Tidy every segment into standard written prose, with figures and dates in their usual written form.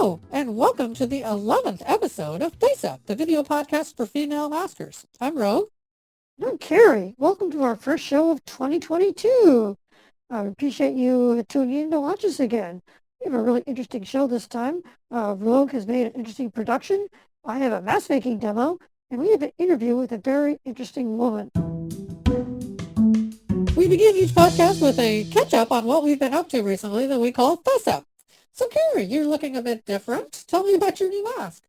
Hello, and welcome to the 11th episode of Face Up, the video podcast for female maskers. I'm Rogue. I'm Carrie. Welcome to our first show of 2022. I appreciate you tuning in to watch us again. We have a really interesting show this time. Rogue has made an interesting production. I have a mask making demo, and we have an interview with a very interesting woman. We begin each podcast with a catch-up on what we've been up to recently that we call Face Up. So Carrie, you're looking a bit different. Tell me about your new mask.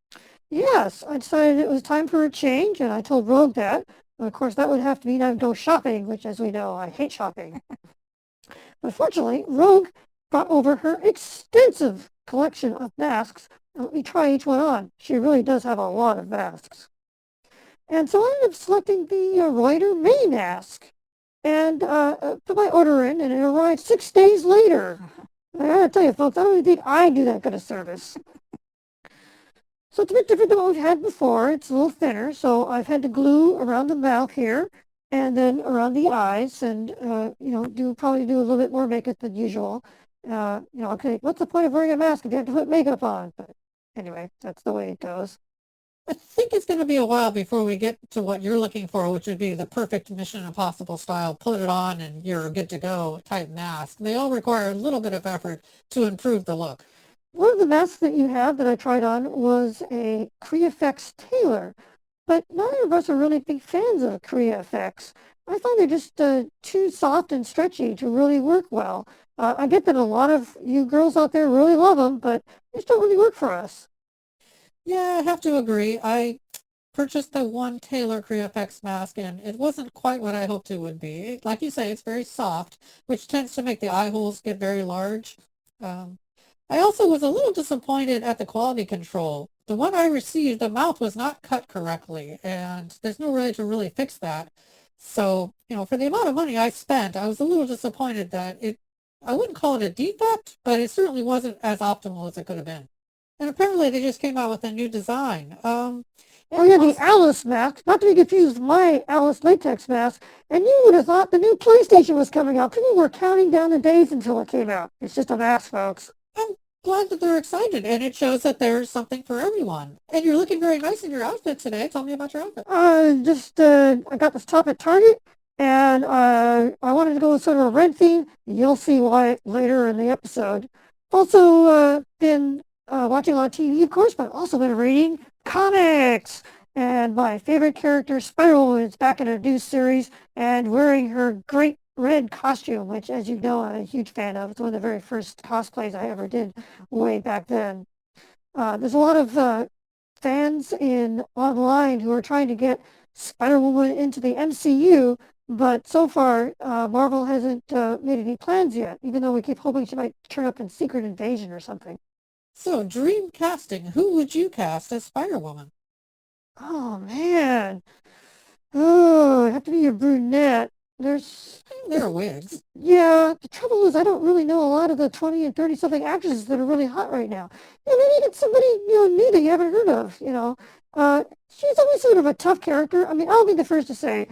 Yes, I decided it was time for a change, and I told Rogue that. Of course, that would have to mean I'd go shopping, which, as we know, I hate shopping. But fortunately, Rogue brought over her extensive collection of masks. Let me try each one on. She really does have a lot of masks. And so I ended up selecting the Reuter May mask and put my order in, and it arrived 6 days later. I gotta tell you, folks, I don't even think I do that good a service. So it's a bit different than what we've had before. It's a little thinner, so I've had to glue around the mouth here and then around the eyes and, probably do a little bit more makeup than usual. Okay, what's the point of wearing a mask if you have to put makeup on? But anyway, that's the way it goes. I think it's going to be a while before we get to what you're looking for, which would be the perfect Mission Impossible style, put it on and you're good to go type mask. They all require a little bit of effort to improve the look. One of the masks that you have that I tried on was a Creafix Tailor, but neither of us are really big fans of Creafix. I find they're just too soft and stretchy to really work well. I get that a lot of you girls out there really love them, but they just don't really work for us. Yeah, I have to agree. I purchased the one Tailor Creafix mask, and it wasn't quite what I hoped it would be. Like you say, it's very soft, which tends to make the eye holes get very large. I also was a little disappointed at the quality control. The one I received, the mouth was not cut correctly, and there's no way to really fix that. So, for the amount of money I spent, I was a little disappointed that I wouldn't call it a defect, but it certainly wasn't as optimal as it could have been. And apparently they just came out with a new design. The Alice mask, not to be confused with my Alice latex mask, and you would have thought the new PlayStation was coming out. People were counting down the days until it came out. It's just a mask, folks. I'm glad that they're excited, and it shows that there's something for everyone. And you're looking very nice in your outfit today. Tell me about your outfit. I got this top at Target, and I wanted to go with sort of a red theme. You'll see why later in the episode. Also, been watching a lot of TV, of course, but also been reading comics. And my favorite character, Spider-Woman, is back in a new series and wearing her great red costume, which, as you know, I'm a huge fan of. It's one of the very first cosplays I ever did way back then. There's a lot of fans online who are trying to get Spider-Woman into the MCU, but so far, Marvel hasn't made any plans yet, even though we keep hoping she might turn up in Secret Invasion or something. So, dream casting. Who would you cast as Spider-Woman? Oh, man. Oh, it'd have to be a brunette. There are wigs. Yeah, the trouble is I don't really know a lot of the 20 and 30-something actresses that are really hot right now. Maybe get somebody, new that you haven't heard of, She's always sort of a tough character. I mean, I'll be the first to say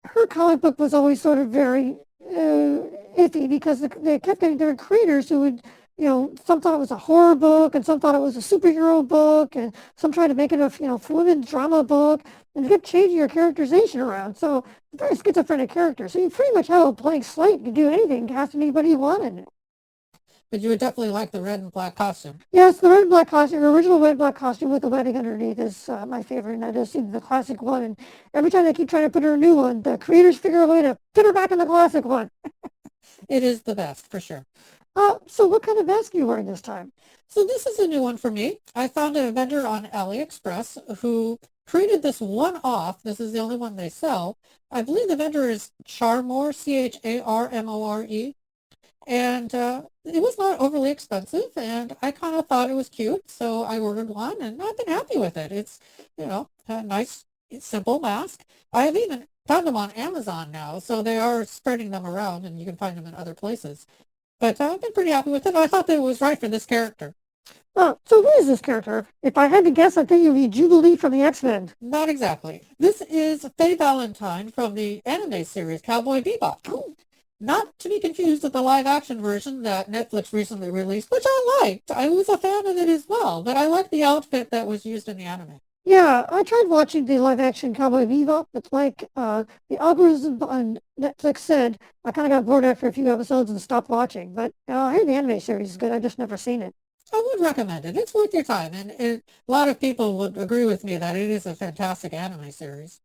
her comic book was always sort of very iffy because they kept getting different creators who would, some thought it was a horror book and some thought it was a superhero book and some tried to make it a, women's drama book and they kept changing your characterization around. So it's a very schizophrenic character. So you pretty much have a blank slate. You can do anything, cast anybody you wanted. But you would definitely like the red and black costume. Yes, the red and black costume, the original red and black costume with the wedding underneath is my favorite. And I just see the classic one. And every time they keep trying to put her a new one, the creators figure a way to put her back in the classic one. It is the best, for sure. So what kind of mask are you wearing this time? So this is a new one for me. I found a vendor on AliExpress who created this one-off. This is the only one they sell. I believe the vendor is Charmore, Charmore. And it was not overly expensive, and I kind of thought it was cute, so I ordered one, and I've been happy with it. It's, a nice, simple mask. I have even found them on Amazon now, so they are spreading them around, and you can find them in other places. But I've been pretty happy with it. I thought that it was right for this character. Oh, so who is this character? If I had to guess, I think it would be Jubilee from the X-Men. Not exactly. This is Faye Valentine from the anime series Cowboy Bebop. Not to be confused with the live-action version that Netflix recently released, which I liked. I was a fan of it as well, but I liked the outfit that was used in the anime. Yeah, I tried watching the live-action Cowboy Bebop. It's like the algorithm on Netflix said. I kind of got bored after a few episodes and stopped watching. But I hear the anime series is good. I've just never seen it. I would recommend it. It's worth your time, and a lot of people would agree with me that it is a fantastic anime series.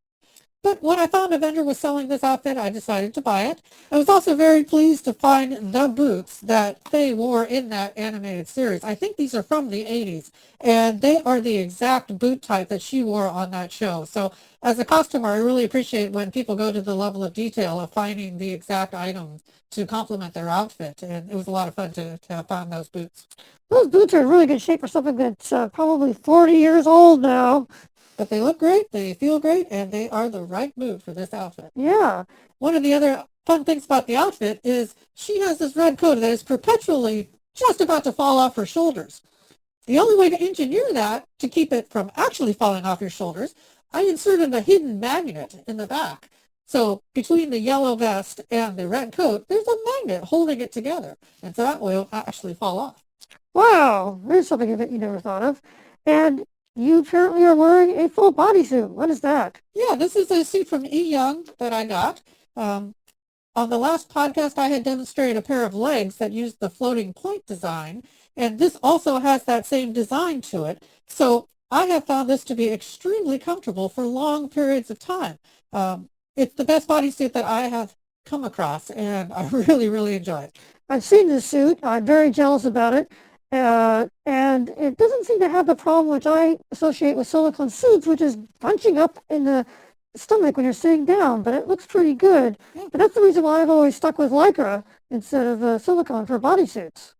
But when I found a vendor was selling this outfit, I decided to buy it. I was also very pleased to find the boots that Faye wore in that animated series. I think these are from the 80s, and they are the exact boot type that she wore on that show. So as a customer, I really appreciate when people go to the level of detail of finding the exact items to complement their outfit, and it was a lot of fun to have found those boots. Those boots are in really good shape for something that's probably 40 years old now. But they look great, they feel great, and they are the right move for this outfit. Yeah. One of the other fun things about the outfit is she has this red coat that is perpetually just about to fall off her shoulders. The only way to engineer that, to keep it from actually falling off your shoulders, I inserted a hidden magnet in the back. So between the yellow vest and the red coat, there's a magnet holding it together. And so that way it won't actually fall off. Wow, there's something that you never thought of. And you apparently are wearing a full bodysuit. What is that? Yeah, this is a suit from E. Young that I got. On the last podcast, I had demonstrated a pair of legs that used the floating point design, and this also has that same design to it. So I have found this to be extremely comfortable for long periods of time. It's the best bodysuit that I have come across, and I really, really enjoy it. I've seen this suit. I'm very jealous about it. And it doesn't seem to have the problem which I associate with silicone suits, which is bunching up in the stomach when you're sitting down, but it looks pretty good. Yeah. But that's the reason why I've always stuck with Lycra instead of silicone for bodysuits.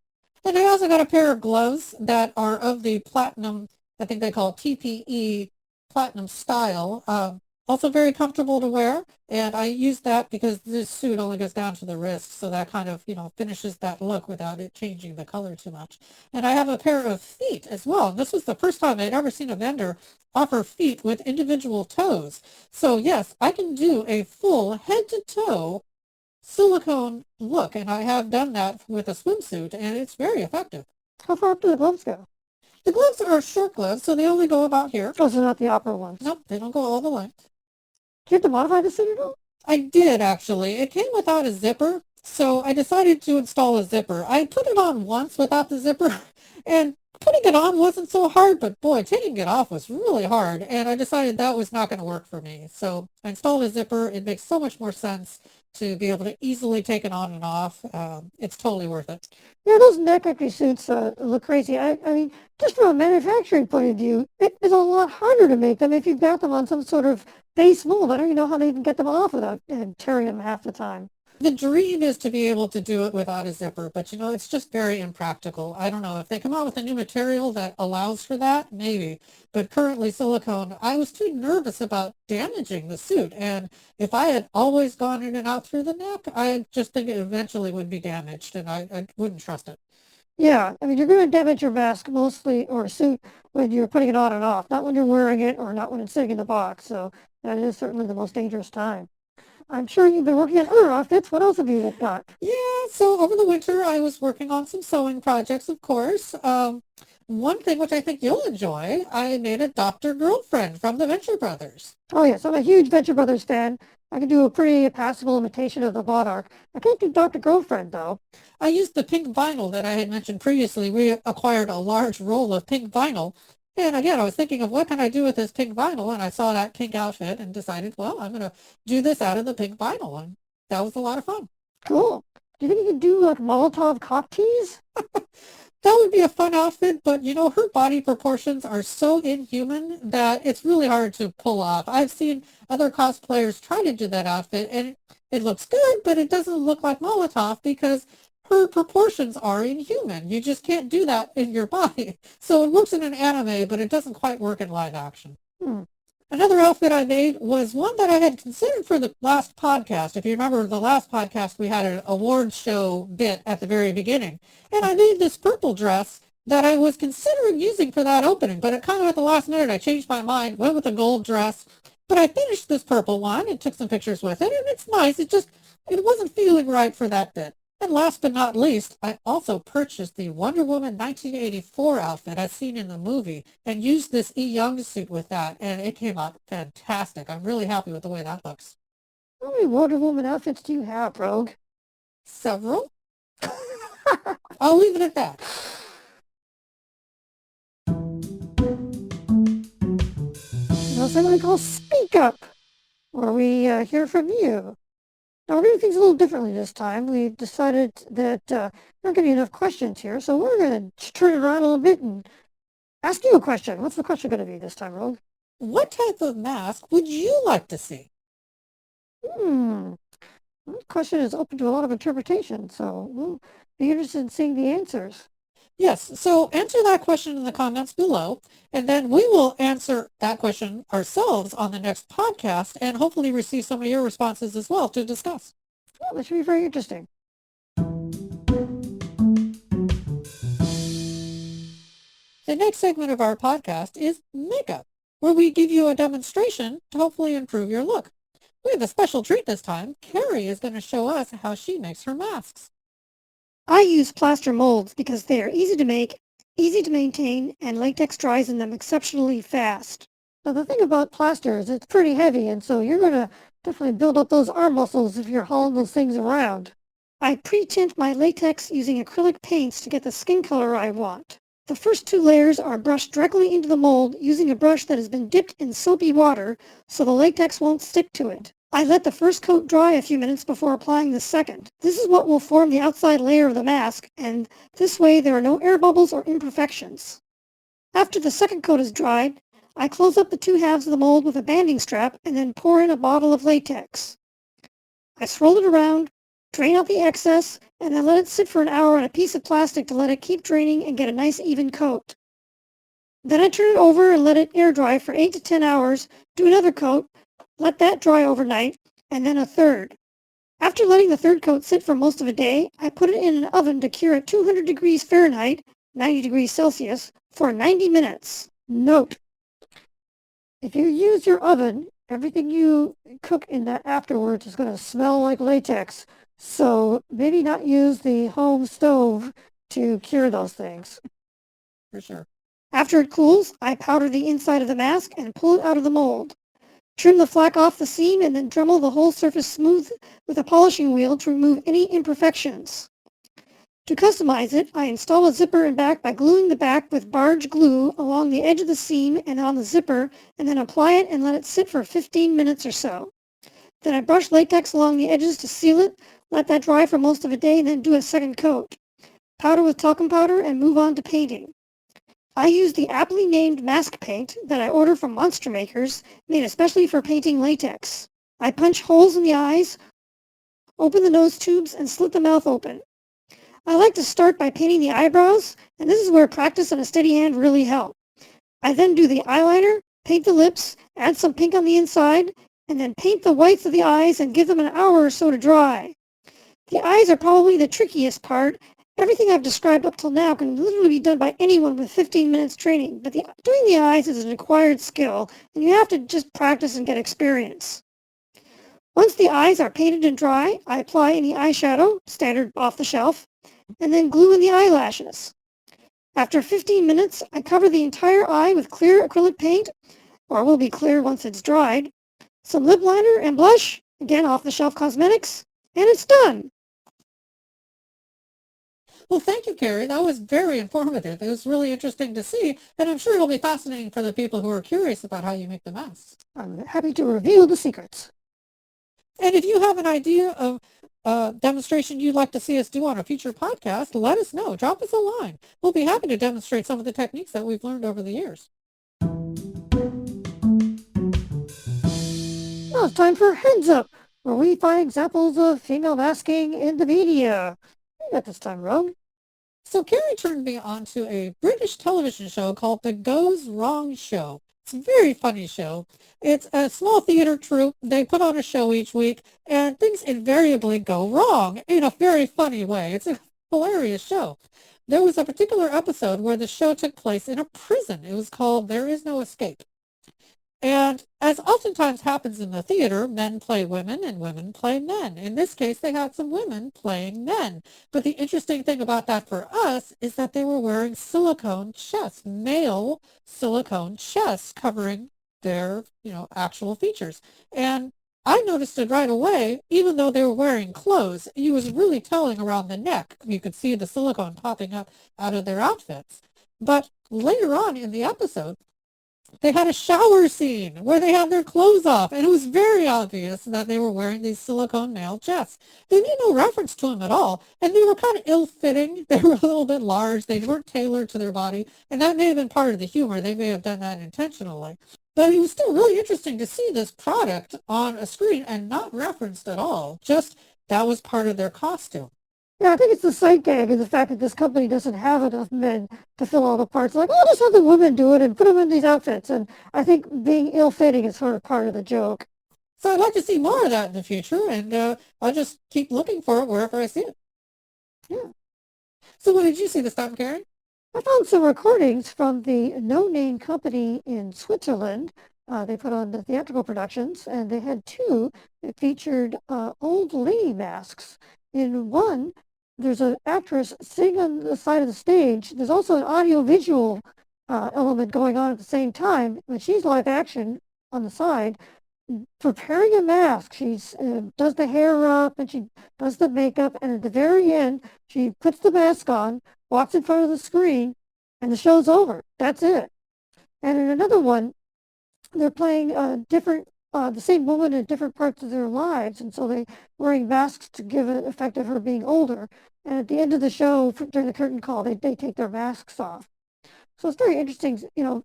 And I also got a pair of gloves that are of the platinum, I think they call it PPE platinum style. Also very comfortable to wear, and I use that because this suit only goes down to the wrist, so that kind of, finishes that look without it changing the color too much. And I have a pair of feet as well. And this was the first time I'd ever seen a vendor offer feet with individual toes. So yes, I can do a full head-to-toe silicone look, and I have done that with a swimsuit, and it's very effective. How far up do the gloves go? The gloves are short gloves, so they only go about here. Oh, so not the upper ones. Nope, they don't go all the length. Do you have to modify the suit at all? I did, actually. It came without a zipper, so I decided to install a zipper. I put it on once without the zipper, and putting it on wasn't so hard, but boy, taking it off was really hard, and I decided that was not going to work for me. So I installed a zipper. It makes so much more sense to be able to easily take it on and off. It's totally worth it. Yeah, those neck-entry suits look crazy. I mean, just from a manufacturing point of view, it is a lot harder to make them if you've got them on some sort of base mold. I don't even know how they even get them off without tearing them half the time. The dream is to be able to do it without a zipper, but it's just very impractical. I don't know if they come out with a new material that allows for that, maybe. But currently silicone, I was too nervous about damaging the suit. And if I had always gone in and out through the neck, I just think it eventually would be damaged, and I wouldn't trust it. Yeah, I mean, you're going to damage your mask mostly, or suit, when you're putting it on and off, not when you're wearing it or not when it's sitting in the box. So that is certainly the most dangerous time. I'm sure you've been working on other outfits. What else have you got? Yeah, so over the winter I was working on some sewing projects, of course. One thing which I think you'll enjoy, I made a Dr. Girlfriend from the Venture Brothers. Oh, yes, I'm a huge Venture Brothers fan. I can do a pretty passable imitation of the Monarch. I can't do Dr. Girlfriend, though. I used the pink vinyl that I had mentioned previously. We acquired a large roll of pink vinyl. And again, I was thinking of what can I do with this pink vinyl, and I saw that pink outfit and decided, well, I'm going to do this out of the pink vinyl, and that was a lot of fun. Cool. Do you think you could do, like, Molotov cop tees? That would be a fun outfit, but her body proportions are so inhuman that it's really hard to pull off. I've seen other cosplayers try to do that outfit, and it looks good, but it doesn't look like Molotov because her proportions are inhuman. You just can't do that in your body. So it works in an anime, but it doesn't quite work in live action. Another outfit I made was one that I had considered for the last podcast. If you remember the last podcast, we had an awards show bit at the very beginning. And I made this purple dress that I was considering using for that opening. But kind of at the last minute, I changed my mind, went with a gold dress. But I finished this purple one and took some pictures with it. And it's nice. It just It wasn't feeling right for that bit. And last but not least, I also purchased the Wonder Woman 1984 outfit as seen in the movie and used this E. Young suit with that, and it came out fantastic. I'm really happy with the way that looks. How many Wonder Woman outfits do you have, Rogue? Several? I'll leave it at that. Now, something called Speak Up, where we hear from you. Now, we're doing things a little differently this time. We've decided that there aren't going to be enough questions here, so we're going to turn it around a little bit and ask you a question. What's the question going to be this time, Rogue? What type of mask would you like to see? Well, the question is open to a lot of interpretation, so we'll be interested in seeing the answers. Yes, so answer that question in the comments below, and then we will answer that question ourselves on the next podcast and hopefully receive some of your responses as well to discuss. Well, that should be very interesting. The next segment of our podcast is makeup, where we give you a demonstration to hopefully improve your look. We have a special treat this time. Carrie is going to show us how she makes her masks. I use plaster molds because they are easy to make, easy to maintain, and latex dries in them exceptionally fast. Now, the thing about plaster is it's pretty heavy, and so you're going to definitely build up those arm muscles if you're hauling those things around. I pre-tint my latex using acrylic paints to get the skin color I want. The first 2 layers are brushed directly into the mold using a brush that has been dipped in soapy water so the latex won't stick to it. I let the first coat dry a few minutes before applying the second. This is what will form the outside layer of the mask, and this way there are no air bubbles or imperfections. After the second coat is dried, I close up the 2 halves of the mold with a banding strap and then pour in a bottle of latex. I swirl it around, drain out the excess, and then let it sit for an hour on a piece of plastic to let it keep draining and get a nice even coat. Then I turn it over and let it air dry for 8 to 10 hours, do another coat, let that dry overnight, and then a third. After letting the third coat sit for most of a day, I put it in an oven to cure at 200 degrees Fahrenheit, 90 degrees Celsius, for 90 minutes. Note: if you use your oven, everything you cook in that afterwards is going to smell like latex. So maybe not use the home stove to cure those things. For sure. After it cools, I powder the inside of the mask and pull it out of the mold. Trim the flak off the seam and then Dremel the whole surface smooth with a polishing wheel to remove any imperfections. To customize it, I install a zipper and back by gluing the back with barge glue along the edge of the seam and on the zipper, and then apply it and let it sit for 15 minutes or so. Then I brush latex along the edges to seal it, let that dry for most of a day, and then do a second coat. Powder with talcum powder and move on to painting. I use the aptly named mask paint that I order from Monster Makers, made especially for painting latex. I punch holes in the eyes, open the nose tubes, and slit the mouth open. I like to start by painting the eyebrows, and this is where practice and a steady hand really help. I then do the eyeliner, paint the lips, add some pink on the inside, and then paint the whites of the eyes and give them an hour or so to dry. The eyes are probably the trickiest part. Everything I've described up till now can literally be done by anyone with 15 minutes training, but doing the eyes is an acquired skill, and you have to just practice and get experience. Once the eyes are painted and dry, I apply any eyeshadow, standard off the shelf, and then glue in the eyelashes. After 15 minutes, I cover the entire eye with clear acrylic paint, or will be clear once it's dried, some lip liner and blush, again off-the-shelf cosmetics, and it's done. Well, thank you, Carrie. That was very informative. It was really interesting to see, and I'm sure it'll be fascinating for the people who are curious about how you make the masks. I'm happy to reveal the secrets. And if you have an idea of a demonstration you'd like to see us do on a future podcast, let us know. Drop us a line. We'll be happy to demonstrate some of the techniques that we've learned over the years. Now it's time for Heads Up, where we find examples of female masking in the media. You got this time, Rogue. So Carrie turned me on to a British television show called The Goes Wrong Show. It's a very funny show. It's a small theater troupe. They put on a show each week, and things invariably go wrong in a very funny way. It's a hilarious show. There was a particular episode where the show took place in a prison. It was called There Is No Escape. And as oftentimes happens in the theater, men play women and women play men. In this case, they had some women playing men. But the interesting thing about that for us is that they were wearing silicone chests, male silicone chests covering their, actual features. And I noticed it right away, even though they were wearing clothes. It was really telling around the neck. You could see the silicone popping up out of their outfits. But later on in the episode, they had a shower scene where they had their clothes off, and it was very obvious that they were wearing these silicone male chests. They made no reference to them at all, and they were kind of ill-fitting. They were a little bit large. They weren't tailored to their body, and that may have been part of the humor. They may have done that intentionally. But it was still really interesting to see this product on a screen and not referenced at all. Just that was part of their costume. Yeah, I think it's the sight gag and the fact that this company doesn't have enough men to fill all the parts. Like, oh, just have the women do it and put them in these outfits. And I think being ill-fitting is sort of part of the joke. So I'd like to see more of that in the future, and I'll just keep looking for it wherever I see it. Yeah. So what did you see this time, Karen? I found some recordings from the No Name Company in Switzerland. They put on the theatrical productions, and they had two that featured old lady masks. In one, there's an actress sitting on the side of the stage. There's also an audio-visual element going on at the same time, but she's live action on the side, preparing a mask. She does the hair up, and she does the makeup, and at the very end, she puts the mask on, walks in front of the screen, and the show's over. That's it. And in another one, they're playing the same woman in different parts of their lives, and so they're wearing masks to give an effect of her being older. And at the end of the show, during the curtain call, they take their masks off. So it's very interesting.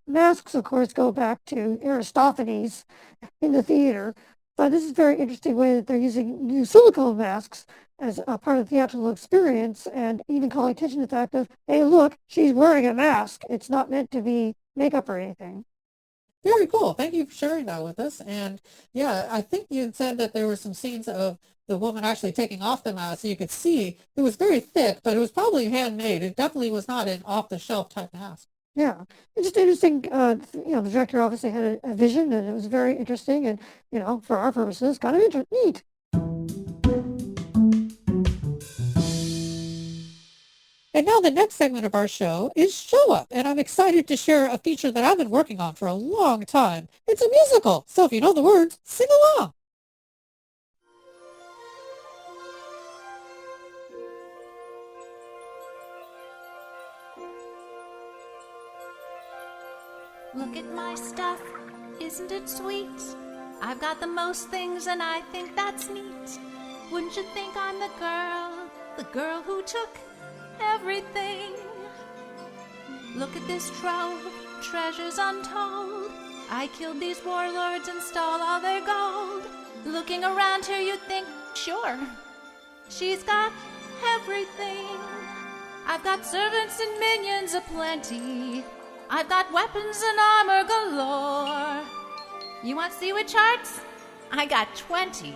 Masks, of course, go back to Aristophanes in the theater, but this is a very interesting way that they're using new silicone masks as a part of the theatrical experience, and even calling attention to the fact of, hey, look, she's wearing a mask. It's not meant to be makeup or anything. Very cool. Thank you for sharing that with us. And yeah, I think you had said that there were some scenes of the woman actually taking off the mask, so you could see it was very thick, but it was probably handmade. It definitely was not an off-the-shelf type mask. Yeah, it's just interesting. The director obviously had a vision, and it was very interesting, and for our purposes, kind of neat. And now the next segment of our show is Show Up, and I'm excited to share a feature that I've been working on for a long time. It's a musical, so if you know the words, sing along. Look at my stuff, isn't it sweet? I've got the most things and I think that's neat. Wouldn't you think I'm the girl who took everything? Look at this trove, treasures untold. I killed these warlords and stole all their gold. Looking around here you'd think, sure, she's got everything. I've got servants and minions aplenty. I've got weapons and armor galore. You want to see what charts? I got 20.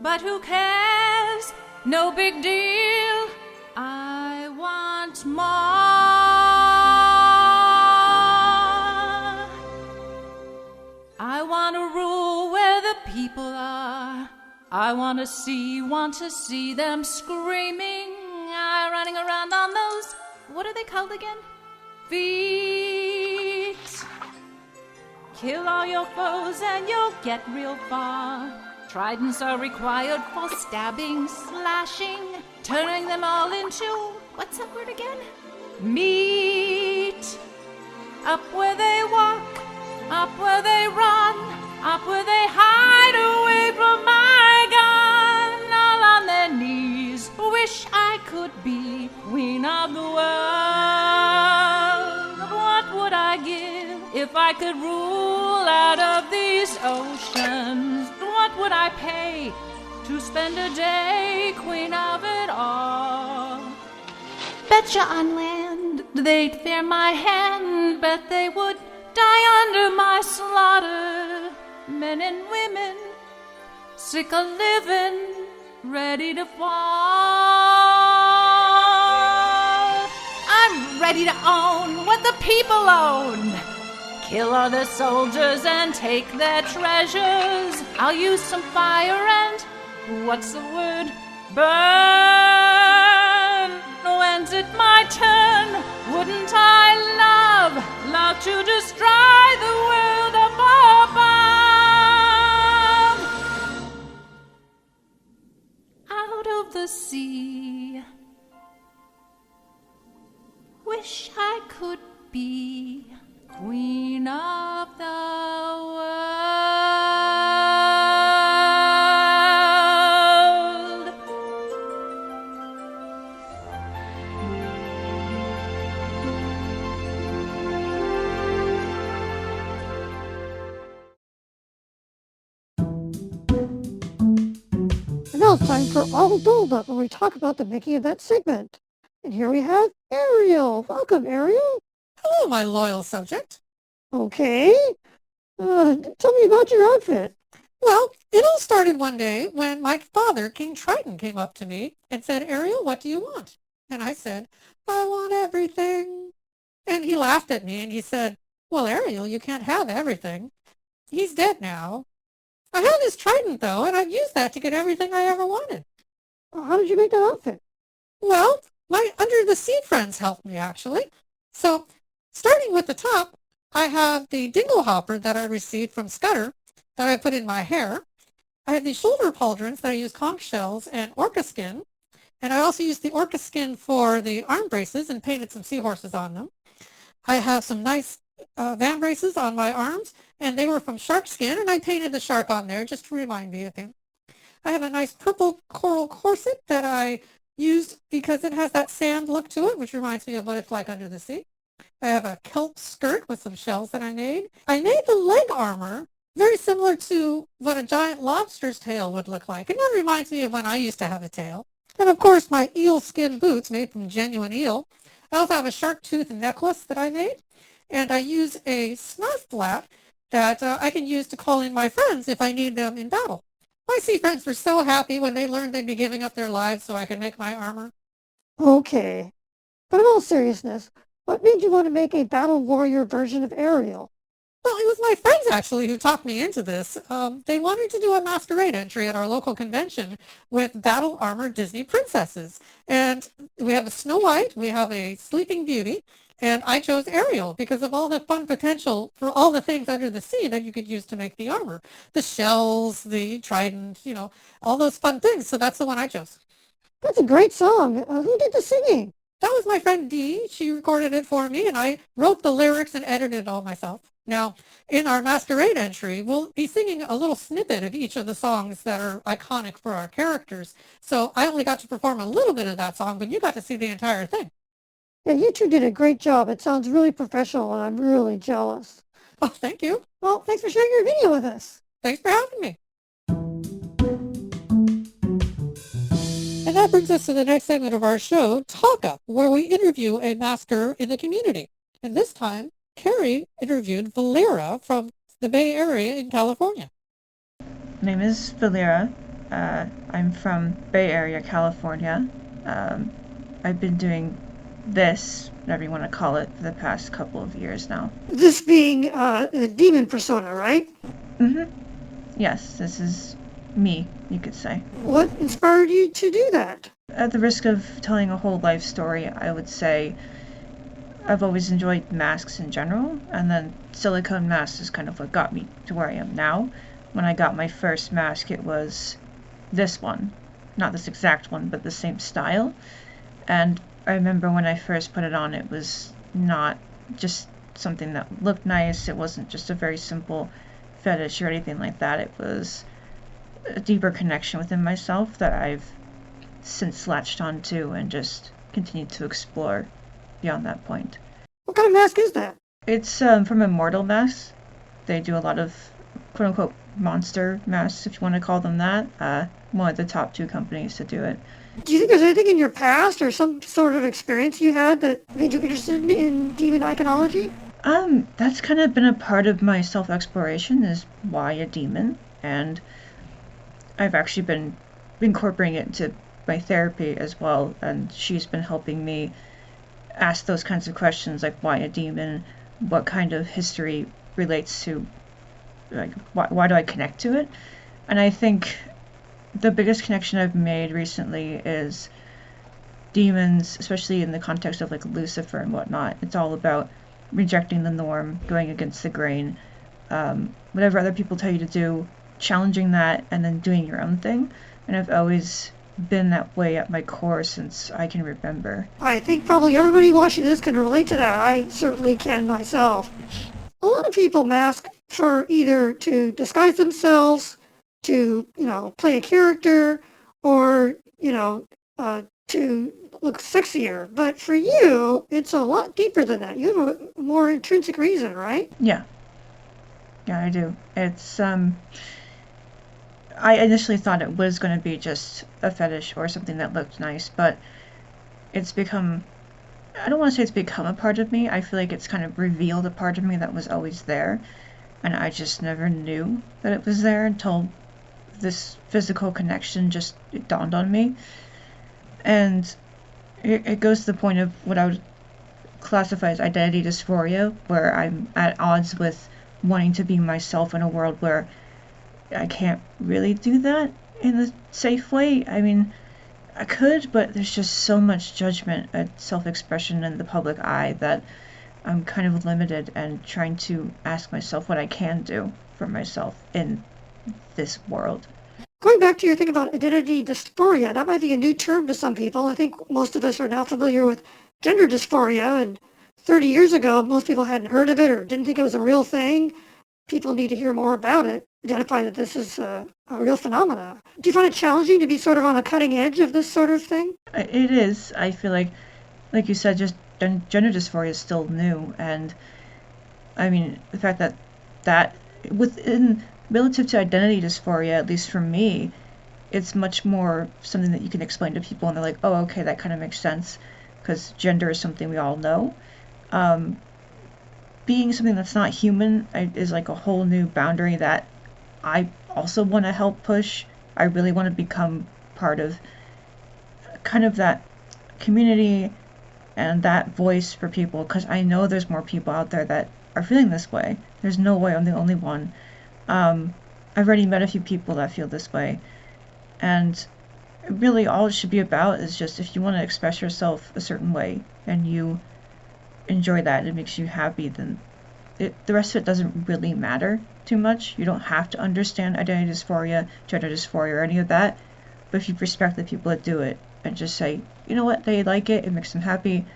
But who cares? No big deal. I want more. I want to rule where the people are. I want to see them screaming. Running around on those, what are they called again? Feet. Kill all your foes and you'll get real far. Tridents are required for stabbing, slashing, turning them all into, what's that word again? Meat. Up where they walk, up where they run, up where they hide away from my gun. All on their knees, wish I could be queen of the world. What would I give if I could rule out of these oceans? What would I pay to spend a day queen of it all? Betcha on land they'd fear my hand. Bet they would die under my slaughter. Men and women, sick of living, ready to fall. I'm ready to own what the people own. Kill all the soldiers and take their treasures. I'll use some fire and, what's the word? Burn! When's it my turn? Wouldn't I love to destroy the world up above? Out of the sea, wish I could be queen of the world. And now it's time for All Doled Up, where we talk about the making of that segment. And here we have Ariel. Welcome, Ariel. Hello, my loyal subject. Okay. Tell me about your outfit. Well, it all started one day when my father, King Triton, came up to me and said, Ariel, what do you want? And I said, I want everything. And he laughed at me and he said, well, Ariel, you can't have everything. He's dead now. I have this trident, though, and I've used that to get everything I ever wanted. How did you make that outfit? Well, my Under the Sea friends helped me, actually. So, starting with the top, I have the dingle hopper that I received from Scudder that I put in my hair. I have the shoulder pauldrons that I use conch shells and orca skin. And I also used the orca skin for the arm braces and painted some seahorses on them. I have some nice vambraces on my arms, and they were from shark skin, and I painted the shark on there just to remind me of him. I have a nice purple coral corset that I used because it has that sand look to it, which reminds me of what it's like under the sea. I have a kelp skirt with some shells that I made. I made the leg armor very similar to what a giant lobster's tail would look like, and that reminds me of when I used to have a tail. And of course, my eel skin boots made from genuine eel. I also have a shark tooth necklace that I made, and I use a snarf flat that I can use to call in my friends if I need them in battle. My sea friends were so happy when they learned they'd be giving up their lives so I could make my armor. Okay. But in all seriousness, what made you want to make a battle warrior version of Ariel? Well, it was my friends, actually, who talked me into this. They wanted to do a masquerade entry at our local convention with battle armored Disney princesses. And we have a Snow White, we have a Sleeping Beauty, and I chose Ariel because of all the fun potential for all the things under the sea that you could use to make the armor. The shells, the trident, all those fun things. So that's the one I chose. That's a great song. Who did the singing? That was my friend Dee. She recorded it for me, and I wrote the lyrics and edited it all myself. Now, in our masquerade entry, we'll be singing a little snippet of each of the songs that are iconic for our characters. So I only got to perform a little bit of that song, but you got to see the entire thing. Yeah, you two did a great job. It sounds really professional, and I'm really jealous. Oh, thank you. Well, thanks for sharing your video with us. Thanks for having me. And that brings us to the next segment of our show, Talk Up, where we interview a masker in the community. And this time, Carrie interviewed Valera from the Bay Area in California. My name is Valera. I'm from Bay Area, California. I've been doing this, whatever you want to call it, for the past couple of years now. This being a demon persona, right? Mm-hmm. Yes, this is me, you could say. What inspired you to do that? At the risk of telling a whole life story, I would say I've always enjoyed masks in general, and then silicone masks is kind of what got me to where I am now. When I got my first mask, it was this one. Not this exact one, but the same style. And I remember when I first put it on, it was not just something that looked nice. It wasn't just a very simple fetish or anything like that. It was a deeper connection within myself that I've since latched onto and just continued to explore beyond that point. What kind of mask is that? It's from Immortal Masks. They do a lot of quote-unquote monster masks, if you want to call them that. One of the top 2 companies to do it. Do you think there's anything in your past or some sort of experience you had that made you interested in demon iconology? That's kind of been a part of my self-exploration, is why a demon, and I've actually been incorporating it into my therapy as well, and she's been helping me ask those kinds of questions, like why a demon, what kind of history relates to, like, why do I connect to it? And I think the biggest connection I've made recently is demons, especially in the context of like Lucifer and whatnot. It's all about rejecting the norm, going against the grain, whatever other people tell you to do, challenging that, and then doing your own thing. And I've always been that way at my core since I can remember. I think probably everybody watching this can relate to that. I certainly can myself. A lot of people mask for either to disguise themselves, to, play a character, or, to look sexier. But for you, it's a lot deeper than that. You have a more intrinsic reason, right? Yeah, I do. It's, I initially thought it was going to be just a fetish or something that looked nice, but it's become, I don't want to say it's become a part of me. I feel like it's kind of revealed a part of me that was always there, and I just never knew that it was there until this physical connection just dawned on me. And it goes to the point of what I would classify as identity dysphoria, where I'm at odds with wanting to be myself in a world where I can't really do that in a safe way. I mean, I could, but there's just so much judgment and self-expression in the public eye that I'm kind of limited and trying to ask myself what I can do for myself in this world. Going back to your thing about identity dysphoria, that might be a new term to some people. I think most of us are now familiar with gender dysphoria, and 30 years ago, most people hadn't heard of it or didn't think it was a real thing. People need to hear more about it, identify that this is a real phenomenon. Do you find it challenging to be sort of on the cutting edge of this sort of thing? It is. I feel like you said, just gender dysphoria is still new, and I mean, the fact that within relative to identity dysphoria, at least for me, it's much more something that you can explain to people and they're like, oh, okay, that kind of makes sense, because gender is something we all know. Being something that's not human is like a whole new boundary that I also want to help push. I really want to become part of kind of that community and that voice for people, because I know there's more people out there that are feeling this way. There's no way I'm the only one. I've already met a few people that feel this way, and really all it should be about is just, if you want to express yourself a certain way and you enjoy that, it makes you happy, then the rest of it doesn't really matter too much. You don't have to understand identity dysphoria, gender dysphoria, or any of that, but if you respect the people that do it and just say, you know what, they like it, it makes them happy,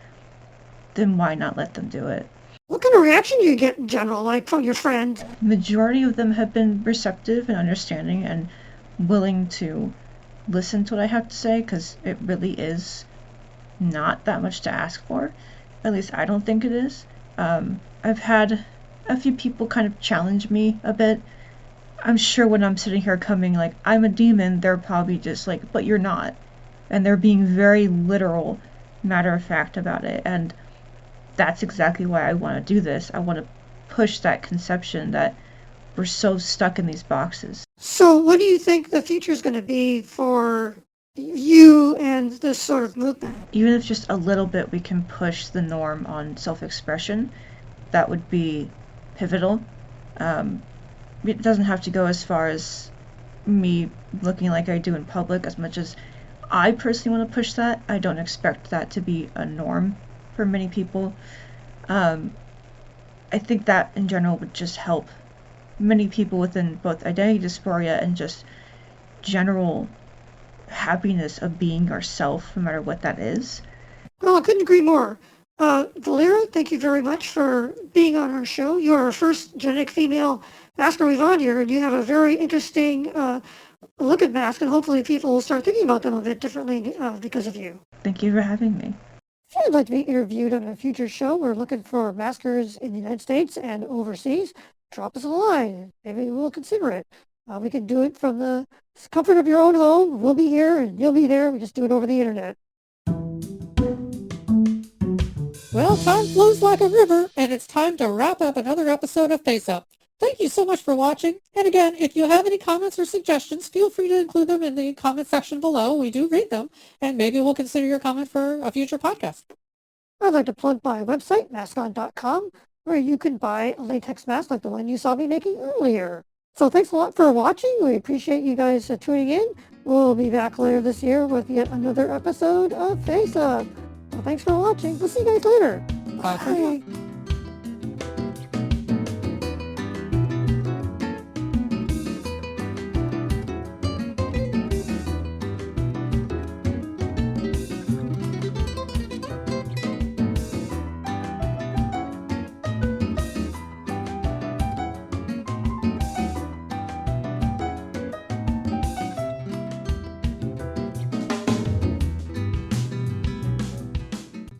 then why not let them do it? What kind of reaction do you get in general, like from your friends? Majority of them have been receptive and understanding and willing to listen to what I have to say, because it really is not that much to ask for. At least I don't think it is. I've had a few people kind of challenge me a bit. I'm sure when I'm sitting here coming like, I'm a demon, they're probably just like, but you're not. And they're being very literal, matter of fact about it. And that's exactly why I want to do this. I want to push that conception that we're so stuck in these boxes. So what do you think the future is going to be for you and this sort of movement? Even if just a little bit we can push the norm on self-expression, that would be pivotal. It doesn't have to go as far as me looking like I do in public, as much as I personally want to push that. I don't expect that to be a norm for many people. I think that in general would just help many people within both identity dysphoria and just general happiness of being ourself, no matter what that is. Well, I couldn't agree more. Valera, thank you very much for being on our show. You are our first genetic female masker we've on here, and you have a very interesting look at masks, and hopefully people will start thinking about them a bit differently because of you. Thank you for having me. If you'd like to be interviewed on a future show, we're looking for maskers in the United States and overseas. Drop us a line. Maybe we'll consider it. We can do it from the comfort of your own home. We'll be here and you'll be there. We just do it over the internet. Well, time flows like a river, and it's time to wrap up another episode of Face Up. Thank you so much for watching. And again, if you have any comments or suggestions, feel free to include them in the comment section below. We do read them, and maybe we'll consider your comment for a future podcast. I'd like to plug my website, maskon.com. where you can buy a latex mask like the one you saw me making earlier. So thanks a lot for watching. We appreciate you guys tuning in. We'll be back later this year with yet another episode of Face Up. Well, thanks for watching. We'll see you guys later. Bye for now. Bye.